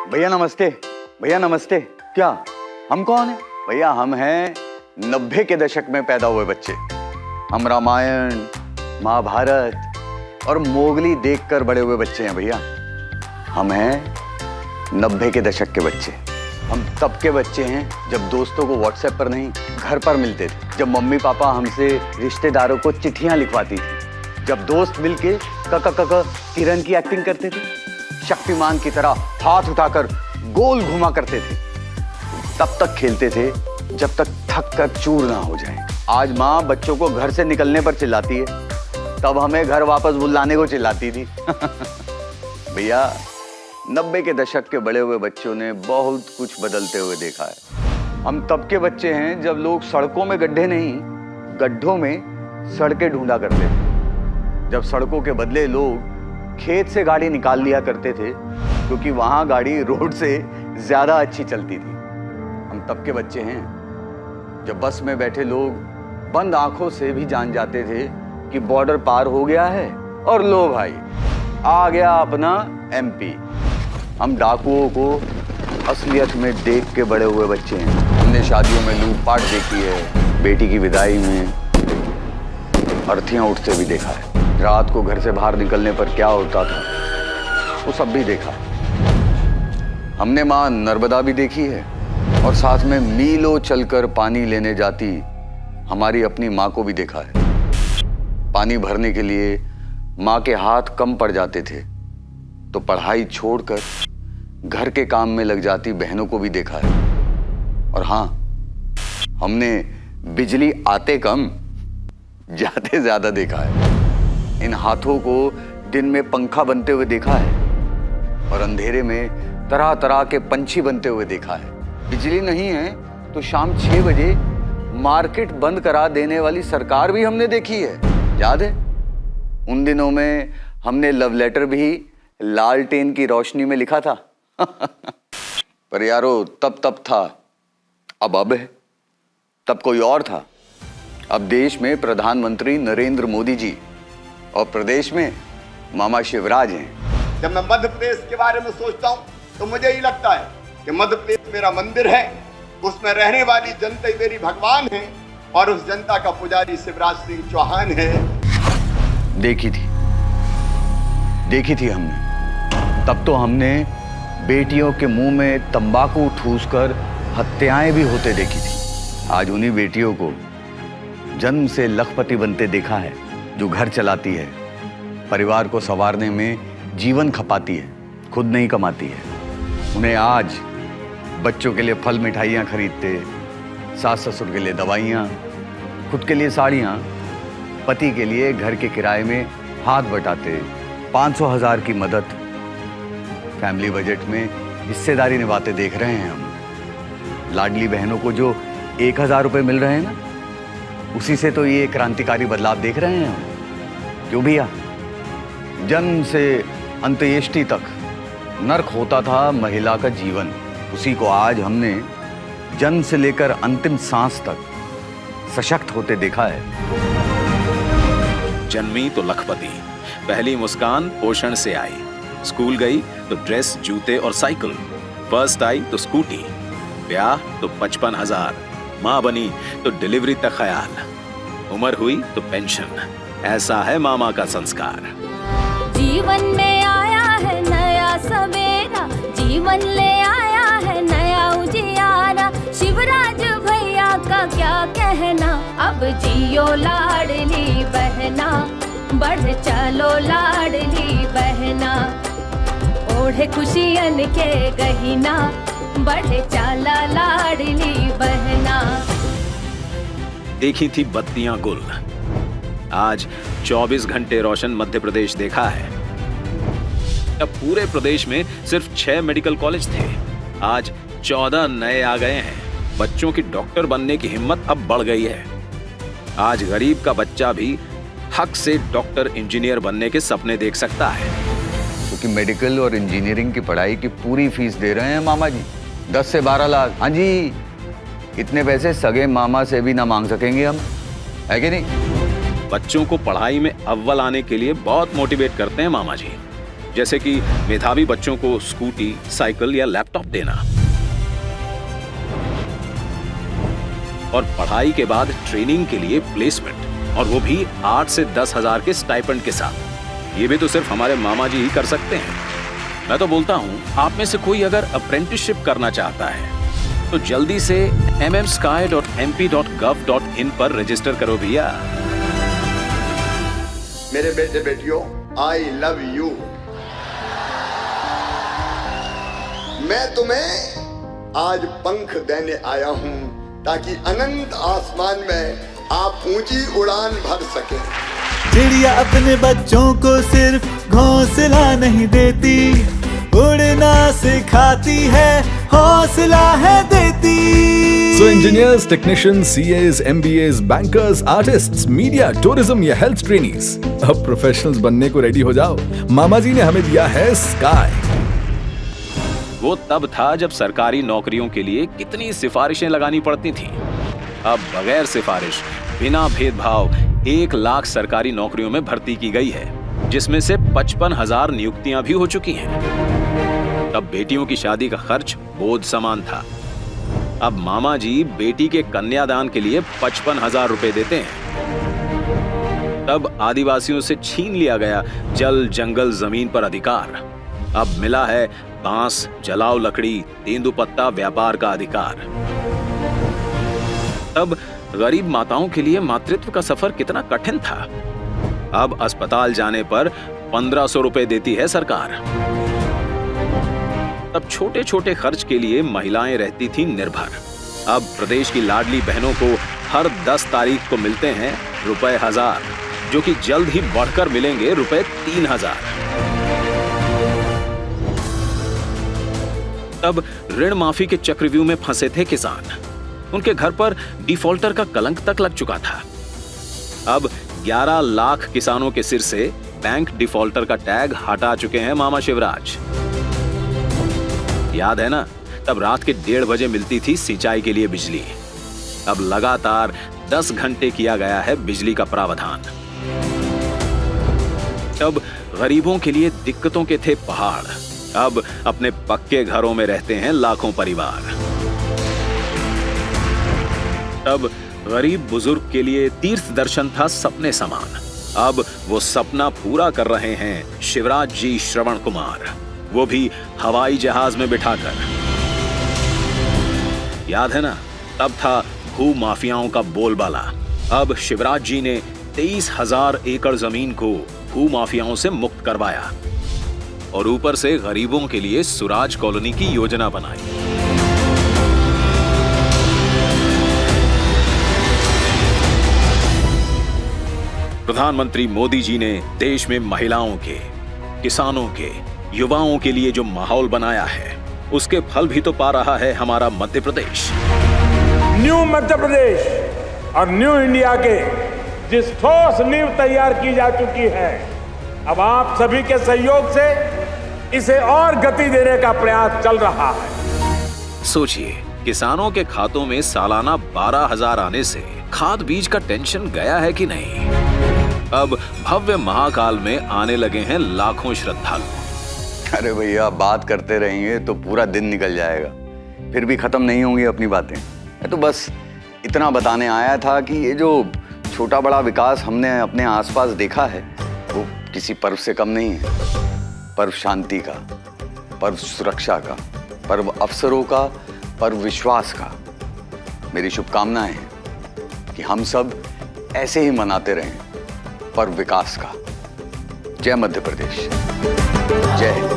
भैया नमस्ते। भैया नमस्ते। क्या हम कौन है भैया? हम हैं 90 के दशक में पैदा हुए बच्चे। हम रामायण, महाभारत और मोगली देखकर बड़े हुए बच्चे हैं भैया। हम हैं 90 के दशक के बच्चे। हम तब के बच्चे हैं जब दोस्तों को व्हाट्सएप पर नहीं घर पर मिलते थे, जब मम्मी पापा हमसे रिश्तेदारों को चिट्ठियां लिखवाती थी, जब दोस्त मिलके कक किरण की एक्टिंग करते थे, शक्तिमान की तरह हाथ उठाकर गोल घुमा करते थे, तब तक खेलते थे जब तक थक कर चूर ना हो जाए। आज माँ बच्चों को घर से निकलने पर चिल्लाती है, तब हमें घर वापस बुलाने को चिल्लाती थी। भैया 90 के दशक के बड़े हुए बच्चों ने बहुत कुछ बदलते हुए देखा है। हम तब के बच्चे हैं जब लोग सड़कों में गड्ढे नहीं, गड्ढों में सड़कें ढूंढा करते थे, जब सड़कों के बदले लोग खेत से गाड़ी निकाल लिया करते थे क्योंकि वहां गाड़ी रोड से ज्यादा अच्छी चलती थी। हम तब के बच्चे हैं जब बस में बैठे लोग बंद आंखों से भी जान जाते थे कि बॉर्डर पार हो गया है और लो भाई आ गया अपना एमपी। हम डाकुओं को असलियत में देख के बड़े हुए बच्चे हैं। हमने शादियों में लूटपाट देखी है, बेटी की विदाई में अर्थियां उठते भी देखा है, रात को घर से बाहर निकलने पर क्या होता था वो सब भी देखा है। हमने माँ नर्मदा भी देखी है और साथ में मीलों चलकर पानी लेने जाती हमारी अपनी माँ को भी देखा है। पानी भरने के लिए माँ के हाथ कम पड़ जाते थे तो पढ़ाई छोड़कर घर के काम में लग जाती बहनों को भी देखा है। और हाँ, हमने बिजली आते कम जाते ज्यादा देखा है। इन हाथों को दिन में पंखा बनते हुए देखा है और अंधेरे में तरह तरह के पंछी बनते हुए देखा है। बिजली नहीं है तो शाम 6 बजे मार्केट बंद करा देने वाली सरकार भी हमने देखी है, याद है? उन दिनों में हमने लव लेटर भी लालटेन की रोशनी में लिखा था। पर यारो तब था, अब है। तब कोई और था। अब देश में प्रधानमंत्री नरेंद्र मोदी जी और प्रदेश में मामा शिवराज हैं। जब मैं मध्य प्रदेश के बारे में सोचता हूँ तो मुझे ही लगता है कि मध्य प्रदेश मेरा मंदिर है, उसमें रहने वाली जनता मेरी भगवान है और उस जनता का पुजारी शिवराज सिंह चौहान है। देखी थी हमने। तब तो हमने बेटियों के मुंह में तंबाकू ठूसकर हत्याएं भी होते देखी थी। आज उन्हीं बेटियों को जन्म से लखपति बनते देखा है, जो घर चलाती है, परिवार को संवारने में जीवन खपाती है, खुद नहीं कमाती है। उन्हें आज बच्चों के लिए फल मिठाइयाँ खरीदते, सास ससुर के लिए दवाइयाँ, खुद के लिए साड़ियाँ, पति के लिए घर के किराए में हाथ बटाते, 500,000 की मदद, फैमिली बजट में हिस्सेदारी निभाते देख रहे हैं हम। लाडली बहनों को जो 1,000 रुपये मिल रहे हैं ना, उसी से तो ये क्रांतिकारी बदलाव देख रहे हैं हम। क्यों भैया? जन्म से अंत्येष्टि तक नर्क होता था महिला का जीवन, उसी को आज हमने जन्म से लेकर अंतिम सांस तक सशक्त होते देखा है। जन्मी तो लखपति, पहली मुस्कान पोषण से आई, स्कूल गई तो ड्रेस, जूते और साइकिल, फर्स्ट आई तो स्कूटी, ब्याह तो 55,000, माँ बनी तो डिलीवरी तक ख्याल, उम्र हुई तो पेंशन। ऐसा है मामा का संस्कार। जीवन में आया है नया सवेरा, जीवन ले आया है नया उजियारा, शिवराज भैया का क्या कहना, अब जियो लाडली बहना, बढ़ चलो लाडली बहना, ओढ़े खुशियन के गहिना, बढ़े चाला लाडली बहना। देखी थी बत्तियां गुल, आज 24 घंटे रोशन मध्य प्रदेश देखा है। अब पूरे प्रदेश में सिर्फ 6 मेडिकल कॉलेज थे, आज 14 नए आ गए हैं। बच्चों की डॉक्टर बनने की हिम्मत अब बढ़ गई है। आज गरीब का बच्चा भी हक से डॉक्टर, इंजीनियर बनने के सपने देख सकता है। क्योंकि मेडिकल और इंजीनियरिंग की पढ़ाई की पूरी फीस दे रहे हैं मामा जी, 10 से 12 लाख। हाँ जी, इतने पैसे सगे मामा से भी ना मांग सकेंगे हम, है कि नहीं? बच्चों को पढ़ाई में अव्वल आने के लिए बहुत मोटिवेट करते हैं मामा जी। जैसे कि मेधावी बच्चों को स्कूटी, साइकिल या लैपटॉप देना, और पढ़ाई के बाद ट्रेनिंग के लिए प्लेसमेंट, और वो भी 8 से 10 हजार के स्टाइपेंड के साथ। ये भी तो सिर्फ हमारे मामा जी ही कर सकते हैं। मैं तो बोलता हूँ, आप में से कोई अगर अप्रेंटिसशिप करना चाहता है तो जल्दी से mmsky.mp.gov.in पर रजिस्टर करो भैया। मेरे बेटे बेटियों, आई लव यू। मैं तुम्हें आज पंख देने आया हूं ताकि अनंत आसमान में आप ऊंची उड़ान भर सकें। चिड़िया अपने बच्चों को सिर्फ घोंसला नहीं देती, उड़ना सिखाती है, हौसला है देती। So engineers, technicians, CAs, MBAs, bankers, artists, media, tourism या health trainees, अब प्रोफेशनल्स बनने को रेडी हो जाओ। मामा जी ने हमें दिया है स्काई। वो तब था जब सरकारी नौकरियों के लिए कितनी सिफारिशें लगानी पड़ती थी। अब बगैर सिफारिश, बिना भेदभाव 1 लाख सरकारी नौकरियों में भर्ती की गई है, जिसमें से 55,000 नियुक्तियां भी हो चुकी हैं। तब बेटियों की शादी का खर्च बोझ समान था। अब मामा जी बेटी के कन्यादान के लिए 55,000 रुपए देते हैं। तब आदिवासियों से छीन लिया गया जल, जंगल, जमीन पर अधिकार। अब मिला है बांस, जलाओ लकड़ी, तेंदुपत्ता व्यापार का अधिकार। तब गरीब माताओं के लिए मातृत्व का सफर कितना कठिन था। अब अस्पताल जाने पर 1500 रुपए देती है सरकार। तब छोटे छोटे खर्च के लिए महिलाएं रहती थीं निर्भर। अब प्रदेश की लाडली बहनों को हर 10 तारीख को मिलते हैं ₹1000, जो कि जल्द ही बढ़कर मिलेंगे ₹3000। तब ऋण माफी के चक्रव्यूह में फंसे थे किसान। उनके घर पर डिफॉल्टर का कलंक तक लग चुका था। अब 11 लाख किसानों के सिर से बैंक डिफॉल्टर का टैग हटा चुके हैं मामा शिवराज। याद है ना, तब रात के 1:30 बजे मिलती थी सिंचाई के लिए बिजली। अब लगातार 10 घंटे किया गया है बिजली का प्रावधान। तब गरीबों के लिए दिक्कतों के थे पहाड़। अब अपने पक्के घरों में रहते हैं लाखों परिवार। तब गरीब बुजुर्ग के लिए तीर्थ दर्शन था सपने समान। अब वो सपना पूरा कर रहे हैं शिवराज जी श्रवण कुमार, वो भी हवाई जहाज में बिठाकर। याद है ना, तब था भू माफियाओं का बोलबाला। अब शिवराज जी ने 23,000 एकड़ जमीन को भू माफियाओं से मुक्त करवाया और ऊपर से गरीबों के लिए सुराज कॉलोनी की योजना बनाई। प्रधानमंत्री मोदी जी ने देश में महिलाओं के, किसानों के, युवाओं के लिए जो माहौल बनाया है, उसके फल भी तो पा रहा है हमारा मध्य प्रदेश। न्यू मध्य प्रदेश और न्यू इंडिया के जिस ठोस नींव तैयार की जा चुकी है, अब आप सभी के सहयोग से इसे और गति देने का प्रयास चल रहा है। सोचिए, किसानों के खातों में सालाना 12,000 आने से खाद बीज का टेंशन गया है कि नहीं। अब भव्य महाकाल में आने लगे हैं लाखों श्रद्धालु। अरे भैया, बात करते रहेंगे तो पूरा दिन निकल जाएगा, फिर भी खत्म नहीं होंगी अपनी बातें। मैं तो बस इतना बताने आया था कि ये जो छोटा बड़ा विकास हमने अपने आसपास देखा है, वो किसी पर्व से कम नहीं है। पर्व शांति का, पर्व सुरक्षा का, पर्व अवसरों का, पर्व विश्वास का। मेरी शुभकामनाएं हैं कि हम सब ऐसे ही मनाते रहें पर्व विकास का। जय मध्य प्रदेश, जय हिंद।